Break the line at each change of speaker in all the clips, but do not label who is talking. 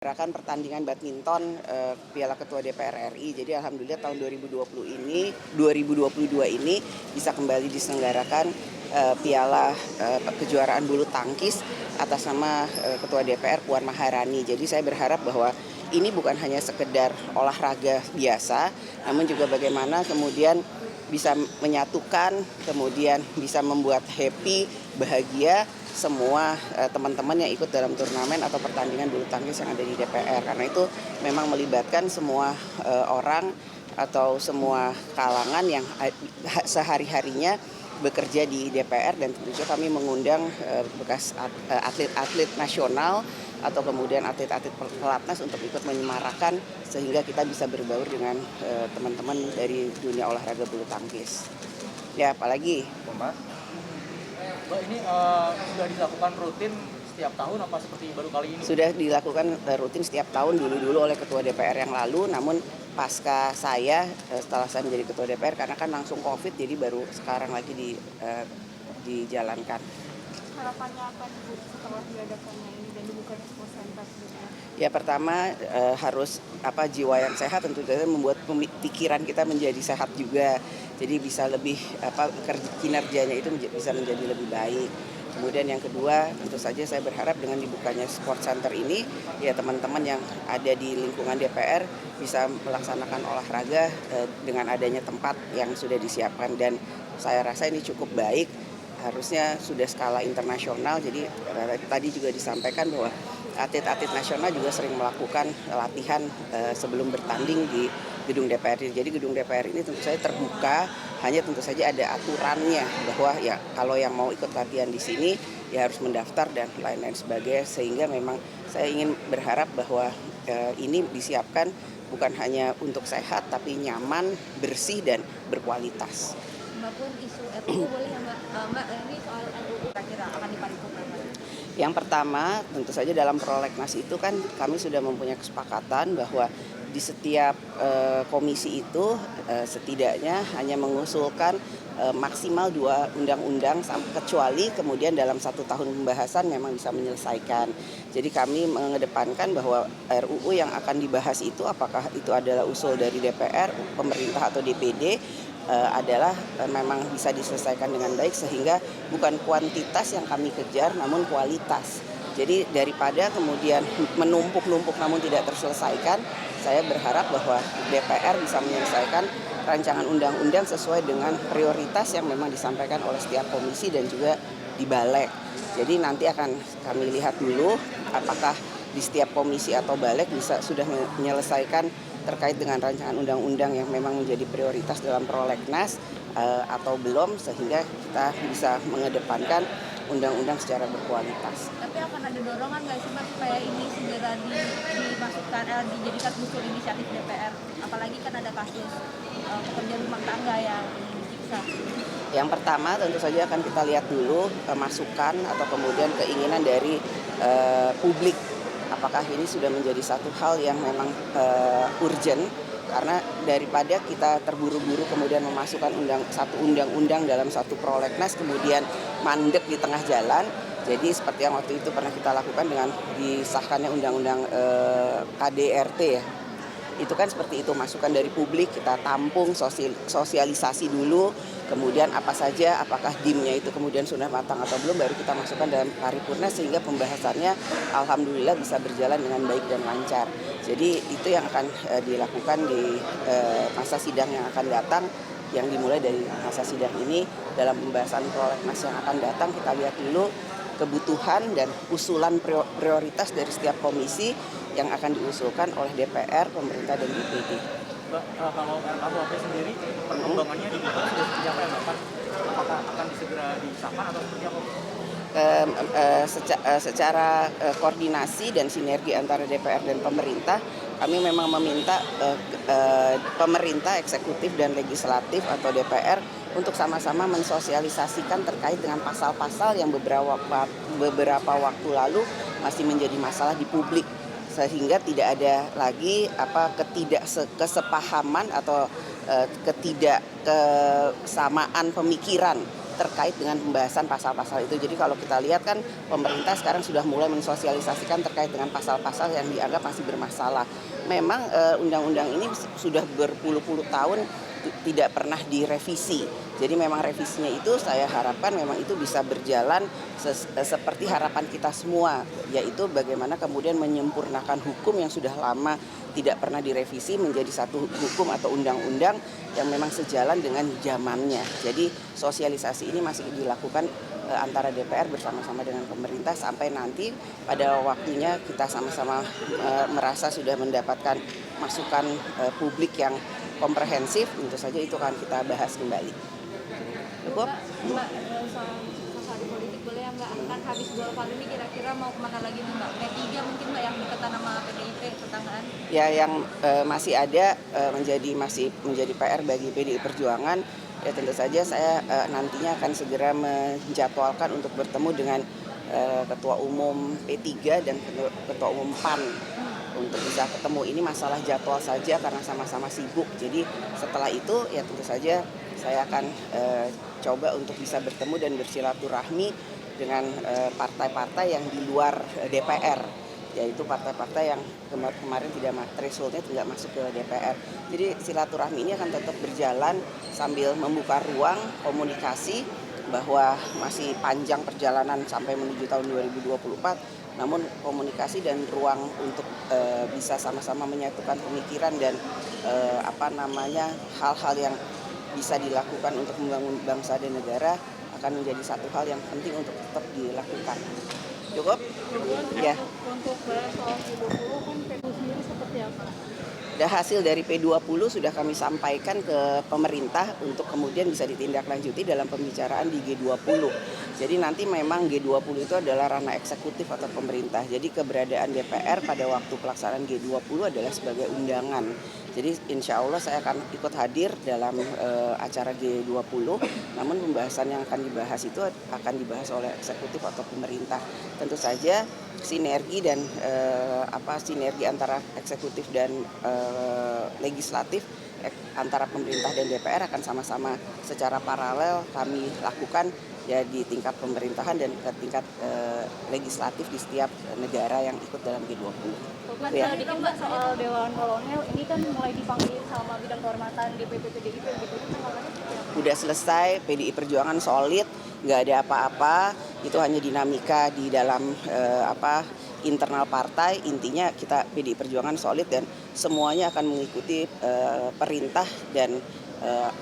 Gerakan pertandingan badminton Piala Ketua DPR RI. Jadi alhamdulillah tahun 2022 ini bisa kembali diselenggarakan Piala kejuaraan bulu tangkis atas nama Ketua DPR Puan Maharani. Jadi saya berharap bahwa ini bukan hanya sekedar olahraga biasa, namun juga bagaimana kemudian bisa menyatukan, kemudian bisa membuat happy, bahagia semua teman-teman yang ikut dalam turnamen atau pertandingan bulu tangkis yang ada di DPR. Karena itu memang melibatkan semua orang atau semua kalangan yang sehari-harinya bekerja di DPR, dan tentu kami mengundang bekas atlet-atlet nasional atau kemudian atlet-atlet pelatnas untuk ikut menyemarakan sehingga kita bisa berbaur dengan teman-teman dari dunia olahraga bulu tangkis. Ya, apalagi
Mbak, ini sudah dilakukan rutin setiap tahun apa seperti baru kali ini?
Sudah dilakukan rutin setiap tahun dulu oleh Ketua DPR yang lalu, namun pasca saya setelah saya menjadi Ketua DPR karena kan langsung COVID, jadi baru sekarang lagi dijalankan.
Harapannya apa Bu setelah diadakannya ini dan dibukanya sports center?
Ya, pertama harus jiwa yang sehat, tentu saja membuat pikiran kita menjadi sehat juga. Jadi bisa lebih kinerjanya itu bisa menjadi lebih baik. Kemudian yang kedua, tentu saja saya berharap dengan dibukanya sport center ini, ya teman-teman yang ada di lingkungan DPR bisa melaksanakan olahraga dengan adanya tempat yang sudah disiapkan, dan saya rasa ini cukup baik. Harusnya sudah skala internasional. Jadi tadi juga disampaikan bahwa atlet-atlet nasional juga sering melakukan latihan sebelum bertanding di gedung DPR. Jadi gedung DPR ini tentu saja terbuka, hanya tentu saja ada aturannya bahwa ya kalau yang mau ikut latihan di sini ya harus mendaftar dan lain-lain sebagainya, sehingga memang saya ingin berharap bahwa ini disiapkan bukan hanya untuk sehat tapi nyaman, bersih dan berkualitas.
Mbak Pun, isu RUU boleh ya Mbak, ini soal RUU kira-kira akan diparipurnakan?
Yang pertama, tentu saja dalam prolegnas itu kan kami sudah mempunyai kesepakatan bahwa di setiap komisi itu setidaknya hanya mengusulkan maksimal 2 undang-undang, kecuali kemudian dalam 1 tahun pembahasan memang bisa menyelesaikan. Jadi kami mengedepankan bahwa RUU yang akan dibahas itu, apakah itu adalah usul dari DPR, pemerintah atau DPD, adalah memang bisa diselesaikan dengan baik, sehingga bukan kuantitas yang kami kejar namun kualitas. Jadi daripada kemudian menumpuk-numpuk namun tidak terselesaikan, saya berharap bahwa DPR bisa menyelesaikan rancangan undang-undang sesuai dengan prioritas yang memang disampaikan oleh setiap komisi dan juga di Balek. Jadi nanti akan kami lihat dulu apakah di setiap komisi atau Balek sudah menyelesaikan terkait dengan rancangan undang-undang yang memang menjadi prioritas dalam prolegnas atau belum, sehingga kita bisa mengedepankan undang-undang secara berkualitas.
Tapi akan ada dorongan nggak sih Mbak supaya ini segera dimasukkan, dijadikan usul inisiatif DPR? Apalagi kan ada kasus pekerja rumah tangga yang disiksa.
Yang pertama tentu saja akan kita lihat dulu masukan atau kemudian keinginan dari publik. Apakah ini sudah menjadi satu hal yang memang urgent, karena daripada kita terburu-buru kemudian memasukkan satu undang-undang dalam satu prolegnas kemudian mandek di tengah jalan. Jadi seperti yang waktu itu pernah kita lakukan dengan disahkannya undang-undang KDRT ya. Itu kan seperti itu, masukan dari publik kita tampung, sosialisasi dulu, kemudian apa saja, apakah DIM-nya itu kemudian sudah matang atau belum, baru kita masukkan dalam paripurna sehingga pembahasannya alhamdulillah bisa berjalan dengan baik dan lancar. Jadi itu yang akan dilakukan di masa sidang yang akan datang, yang dimulai dari masa sidang ini. Dalam pembahasan prolegnas yang akan datang, kita lihat dulu kebutuhan dan usulan prioritas dari setiap komisi yang akan diusulkan oleh DPR, pemerintah, dan DPD.
Mbak, kalau RKUHP sendiri perkembangannya di DPR sudah seperti apa ya Mbak? Apakah akan segera disahkan atau seperti apa?
Secara koordinasi dan sinergi antara DPR dan pemerintah, kami memang meminta pemerintah, eksekutif dan legislatif atau DPR untuk sama-sama mensosialisasikan terkait dengan pasal-pasal yang beberapa waktu lalu masih menjadi masalah di publik, sehingga tidak ada lagi ketidakkesepahaman atau ketidakkesamaan pemikiran terkait dengan pembahasan pasal-pasal itu. Jadi kalau kita lihat kan pemerintah sekarang sudah mulai mensosialisasikan terkait dengan pasal-pasal yang dianggap masih bermasalah. Memang undang-undang ini sudah berpuluh-puluh tahun tidak pernah direvisi. Jadi memang revisinya itu saya harapkan memang itu bisa berjalan seperti harapan kita semua, yaitu bagaimana kemudian menyempurnakan hukum yang sudah lama tidak pernah direvisi menjadi satu hukum atau undang-undang yang memang sejalan dengan zamannya. Jadi sosialisasi ini masih dilakukan antara DPR bersama-sama dengan pemerintah sampai nanti pada waktunya kita sama-sama merasa sudah mendapatkan masukan publik yang komprehensif, tentu saja itu akan kita bahas kembali. Cukup?
Mbak, soal politik boleh ya Mbak, kan habis Golkar ini kira-kira mau kemana lagi nih Mbak? P3 mungkin Mbak yang deketan sama PDIP tetanggaan?
Ya, yang masih ada masih menjadi PR bagi PDI Perjuangan, ya tentu saja saya nantinya akan segera menjadwalkan untuk bertemu dengan Ketua Umum P3 dan Ketua Umum PAN untuk bisa ketemu. Ini masalah jadwal saja karena sama-sama sibuk. Jadi setelah itu ya tentu saja saya akan coba untuk bisa bertemu dan bersilaturahmi dengan partai-partai yang di luar DPR, yaitu partai-partai yang kemarin thresholdnya tidak masuk ke DPR. Jadi silaturahmi ini akan tetap berjalan sambil membuka ruang komunikasi bahwa masih panjang perjalanan sampai menuju tahun 2024, namun komunikasi dan ruang untuk bisa sama-sama menyatukan pemikiran dan hal-hal yang bisa dilakukan untuk membangun bangsa dan negara akan menjadi satu hal yang penting untuk tetap dilakukan. Cukup? Ya.
Untuk bahas soal P20 kan P20 sendiri seperti apa?
Hasil dari P20 sudah kami sampaikan ke pemerintah untuk kemudian bisa ditindaklanjuti dalam pembicaraan di G20. Jadi nanti memang G20 itu adalah ranah eksekutif atau pemerintah. Jadi keberadaan DPR pada waktu pelaksanaan G20 adalah sebagai undangan. Jadi insya Allah saya akan ikut hadir dalam acara G20. Namun pembahasan yang akan dibahas itu akan dibahas oleh eksekutif atau pemerintah. Tentu saja sinergi dan sinergi antara eksekutif dan legislatif antara pemerintah dan DPR akan sama-sama secara paralel kami lakukan ya di tingkat pemerintahan dan ke tingkat legislatif di setiap negara yang ikut dalam G20.
Ya. Tadi Mbak soal Dewan Kolonel ini kan mulai dipanggil sama bidang kehormatan DPP PDIP gitu.
Udah selesai, PDI Perjuangan solid, nggak ada apa-apa, itu hanya dinamika di dalam internal partai. Intinya kita PDI Perjuangan solid dan semuanya akan mengikuti perintah dan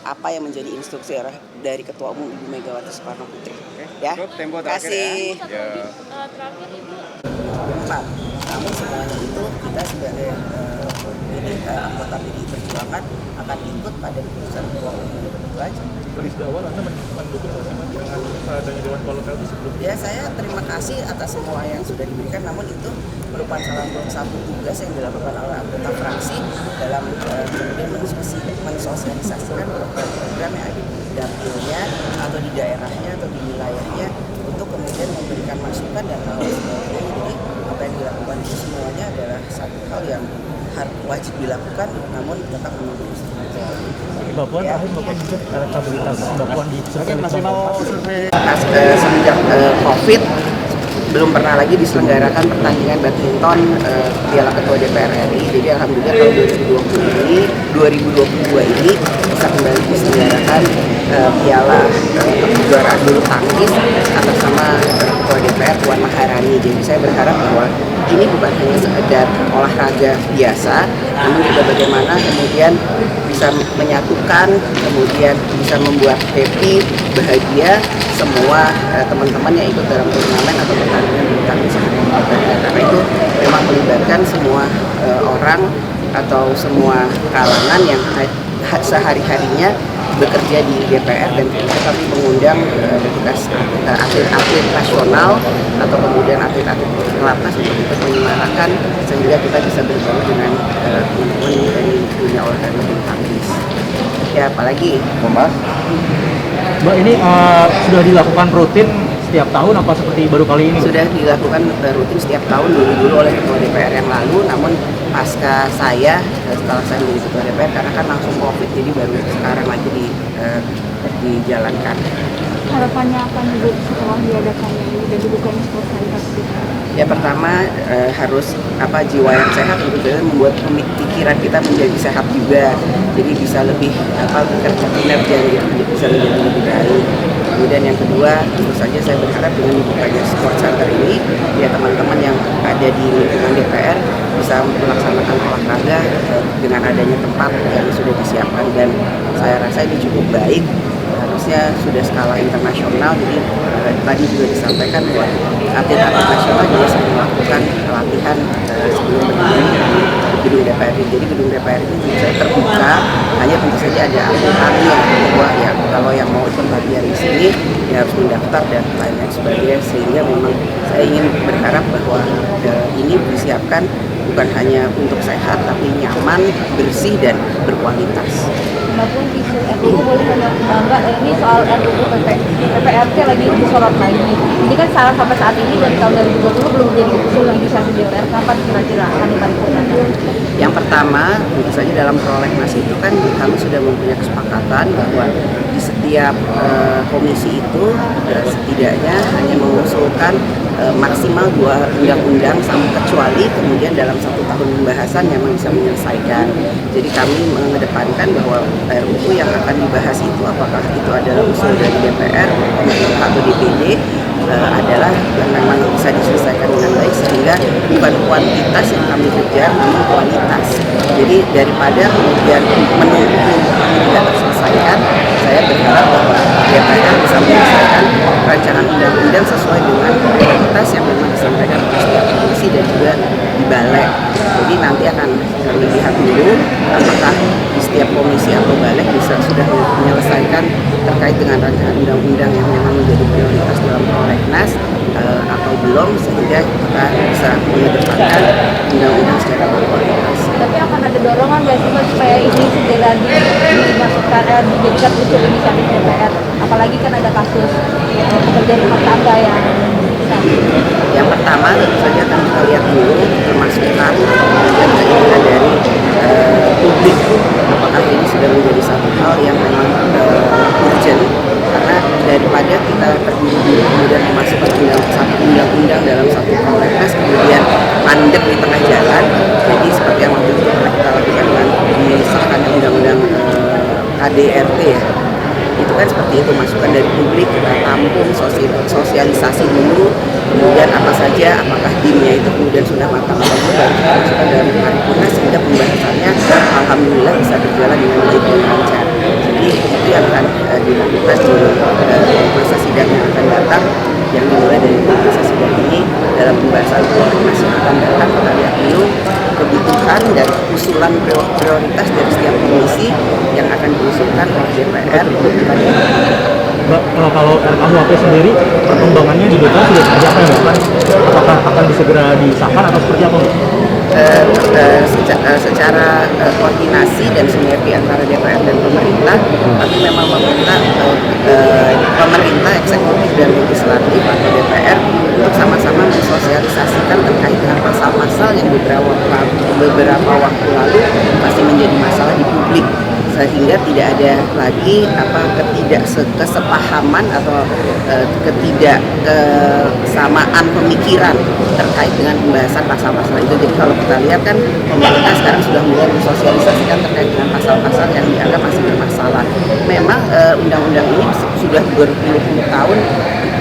apa yang menjadi instruksi dari Ketua Umum Ibu Megawati Soekarno Putri. Ya, terima kasih.
Terakhir Ibu.
Empat. Namun semuanya itu kita sebagai anggota PDI Perjuangan akan ikut pada keputusan Ketua Umum itu aja.
Dari awal Anda mendukung dengan adanya Dewan Kolonel itu sebelumnya? Ya,
saya terima kasih atas semua yang sudah diberikan, namun itu merupakan salah satu tugas yang dilakukan oleh anggota fraksi dalam kemudian mensosialisasikan program-program yang ada di dapilnya atau di daerahnya atau di wilayahnya untuk kemudian memberikan masukan dan hal sebagainya. Jadi apa yang dilakukan itu semuanya adalah satu hal yang wajib dilakukan, namun tetap menunggu.
Mbak Puan, terakhir Mbak Puan juga elektabilitas Mbak Puan di survei.
Semenjak COVID belum pernah lagi diselenggarakan pertandingan badminton Piala Ketua DPR RI. Jadi alhamdulillah tahun 2022 ini bisa kembali diselenggarakan Piala kejuaraan bulu tangkis atas nama Ketua DPR Puan Maharani. Jadi saya berharap bahwa ini bukan hanya sekedar olahraga biasa, namun juga bagaimana kemudian bisa menyatukan, kemudian bisa membuat happy, bahagia semua teman-teman yang ikut dalam turnamen atau pertandingan bulu tangkis. Karena itu memang melibatkan semua orang atau semua kalangan yang sehari-harinya bekerja di DPR, dan kami mengundang atlet-atlet nasional atau kemudian atlet-atlet pelatnas untuk ikut menyemarakan sehingga kita bisa bertemu dengan teman-teman dari dunia olahraga bulu tangkis. Ya, apalagi
Mbak, ini sudah dilakukan rutin setiap tahun apa seperti baru kali ini?
Sudah dilakukan rutin setiap tahun dulu oleh Ketua DPR yang lalu, namun pasca saya setelah saya menjadi Ketua DPR karena kan langsung COVID, jadi baru sekarang lagi dijalankan.
harapannya akan Bu setelah diadakannya ini dan dibukanya sport center?
Ya pertama harus jiwa yang sehat tentu saja membuat pikiran kita menjadi sehat juga, jadi bisa lebih kinerjanya itu bisa menjadi lebih baik. Kemudian yang kedua tentu saja saya berharap dengan dibukanya sport center ini ya teman-teman yang ada di lingkungan DPR bisa melaksanakan olahraga dengan adanya tempat yang sudah disiapkan, dan saya rasa ini cukup baik, harusnya sudah skala internasional. Jadi tadi juga disampaikan bahwa atlet-atlet nasional juga sering melakukan latihan sebelum berdiri di gedung DPR ini. Jadi gedung DPR ini tentu saja terbuka, hanya tentu saja ada aturannya bahwa ya kalau yang mau ikut latihan di sini ya harus mendaftar dan lain-lain sebagainya, sehingga memang saya ingin berharap bahwa ini disiapkan bukan hanya untuk sehat tapi nyaman, bersih dan berkualitas.
Walaupun isu RUU boleh Mbak, ini soal RUU PPRT lagi disorot lagi. Ini kan sampai saat ini dari tahun 2020 belum jadi usul legislasi DPR. Kapan kira-kira akan diparipurnakan?
Yang pertama, tentu saja dalam prolegnas itu kan kami sudah mempunyai kesepakatan bahwa di setiap komisi itu setidaknya hanya mengusulkan maksimal 2 undang-undang kecuali kemudian dalam 1 tahun pembahasan yang bisa menyelesaikan. Jadi kami mengedepankan bahwa RUU yang akan dibahas itu apakah itu adalah usul dari DPR, pemerintah atau DPD adalah yang memang bisa diselesaikan dengan baik, sehingga bukan kuantitas yang kami kejar, namun kualitas. Jadi daripada kemudian menunggu tidak terselesaikan, saya berharap bahwa DPR bisa menyelesaikan rancangan undang-undang sesuai dengan kualitas yang memang disampaikan oleh setiap komisi dan juga di balik. Jadi nanti akan kami lihat dulu apakah di setiap komisi atau balik bisa sudah menyelesaikan terkait dengan rancangan undang-undang yang memang menjadi prioritas dalam prolegnas atau belum, sehingga kita bisa mengedepankan undang-undang secara berkualitas.
Tapi akan ada dorongan nggak sih Mbak supaya ini segera dimasukkan dijadikan usul inisiatif DPR? Apalagi kan ada kasus pekerja rumah tangga yang
Yang pertama tentu saja akan kita lihat dulu masukan kemudian keinginan dari publik, apakah ini sudah menjadi satu hal yang memang urgent, karena daripada kita terburu-buru kemudian memasukkan satu undang-undang dalam satu prolegnas kemudian mandek di tengah jalan. Jadi seperti yang waktu itu pernah kita lakukan dengan disahkan undang-undang KDRT ya, itu kan seperti itu, masukan dari publik kita tampung, sosialisasi dulu, kemudian apa saja, apakah dimnya itu kemudian sudah matang atau belum, baru kita masukkan dalam paripurna sehingga pembahasannya alhamdulillah bisa berjalan dengan baik dan lancar. Jadi itu yang akan dilakukan di masa sidang yang akan datang, yang dimulai dari masa sidang ini dalam pembahasan prolegnas yang akan datang. Kita lihat dulu kebutuhan dan usulan prioritas dari setiap komisi yang akan diusulkan oleh DPR.
Mbak, kalau RKUHP sendiri perkembangannya di DPR sudah seperti apa ya Mbak? Apakah akan segera disahkan atau seperti apa Mbak?
Secara koordinasi dan sinergi antara DPR dan pemerintah, kami memang meminta pemerintah, eksekutif dan legislatif atau DPR untuk sama-sama mensosialisasikan terkait dengan pasal-pasal yang beberapa waktu lalu masih menjadi masalah di publik, sehingga tidak ada lagi ketidaksepahaman atau ketidaksamaan pemikiran terkait dengan pembahasan pasal-pasal itu. Jadi kalau kita lihat kan pemerintah sekarang sudah mulai mensosialisasikan terkait dengan pasal-pasal yang dianggap masih bermasalah. Memang undang-undang ini sudah berpuluh-puluh tahun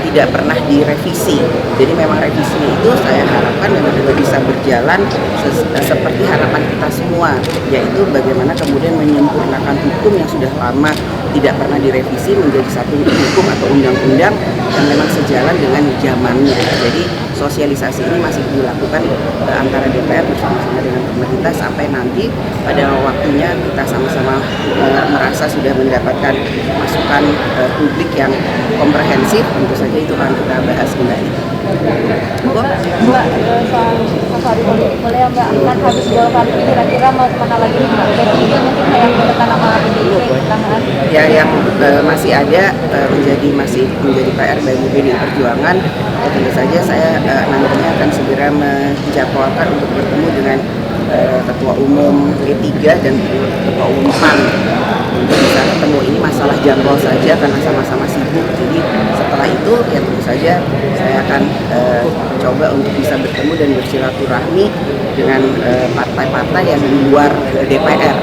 tidak pernah direvisi. Jadi memang revisinya itu saya harapkan memang juga bisa berjalan seperti harapan kita semua, yaitu bagaimana kemudian menyempurnakan hukum yang sudah lama tidak pernah direvisi menjadi satu hukum atau undang-undang yang memang sejalan dengan zamannya. Jadi sosialisasi ini masih dilakukan antara DPR bersama-sama dengan pemerintah sampai nanti pada waktunya kita sama-sama merasa sudah mendapatkan masukan publik yang komprehensif, tentu saja itu akan kita bahas kembali.
Mbak, soal hari politik boleh ya Mbak, kan habis Golkar ini kira-kira mau kemana lagi nih Mbak? P3 mungkin kayak menekan nama PDIP tangan.
Ya, yang masih ada masih menjadi PR bagi PDI Perjuangan, ya tentu saja saya nantinya akan segera menjadwalkan untuk bertemu dengan Ketua Umum P3 dan Ketua Umum PAN untuk bisa ketemu. Ini masalah jadwal saja karena sama-sama sibuk. Jadi setelah itu ya tentu saja saya akan coba untuk bisa bertemu dan bersilaturahmi dengan partai-partai yang di luar DPR,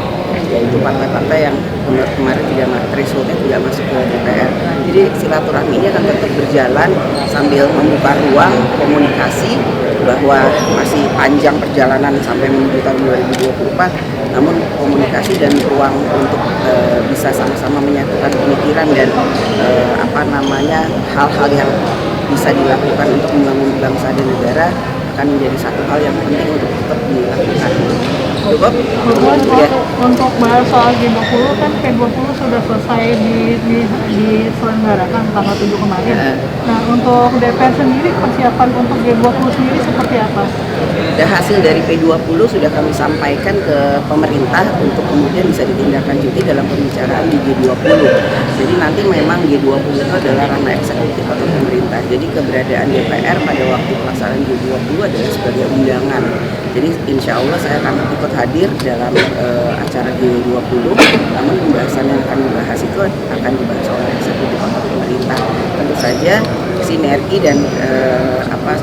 yaitu partai-partai yang kemarin thresholdnya tidak masuk ke DPR. Jadi silaturahmi ini akan tetap berjalan sambil membuka ruang komunikasi bahwa masih panjang perjalanan sampai menuju tahun 2024, namun komunikasi dan ruang untuk bisa sama-sama menyatukan pemikiran dan hal-hal yang bisa dilakukan untuk membangun bangsa dan negara akan menjadi satu hal yang penting untuk tetap dilakukan. Cukup? Ya.
Untuk bahas soal G20 kan G20 sudah selesai diselenggarakan tanggal 7 kemarin. Nah, untuk DPR sendiri persiapan untuk G20 sendiri seperti apa?
Dan hasil dari P20 sudah kami sampaikan ke pemerintah untuk kemudian bisa ditindaklanjuti dalam pembicaraan di G20. Jadi nanti memang G20 itu adalah ranah eksekutif atau pemerintah. Jadi keberadaan DPR pada waktu pelaksanaan G20 adalah sebagai undangan. Jadi insya Allah saya akan ikut hadir dalam acara G20, namun pembahasan yang akan dibahas itu akan dibahas oleh eksekutif atau pemerintah. Tentu saja sinergi dan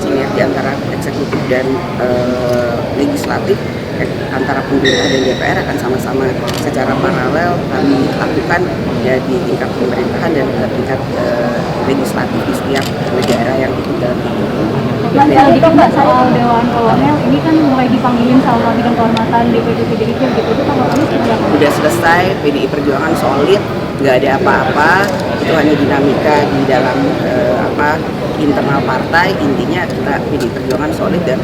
sinergi antara eksekutif dan legislatif antara pemerintah dan DPR akan sama-sama secara paralel kami lakukan ya di tingkat pemerintahan dan tingkat legislatif di setiap negara yang ikut dalam G20.
Mas, kalau Mbak soal Dewan Kolonel ini kan mulai dipanggilin sama bidang kehormatan DPD PDIP gitu, itu tanggapannya seperti apa?
Udah selesai, PDI Perjuangan solid, nggak ada apa-apa, itu hanya dinamika di dalam internal partai. Intinya kita PDI Perjuangan solid dan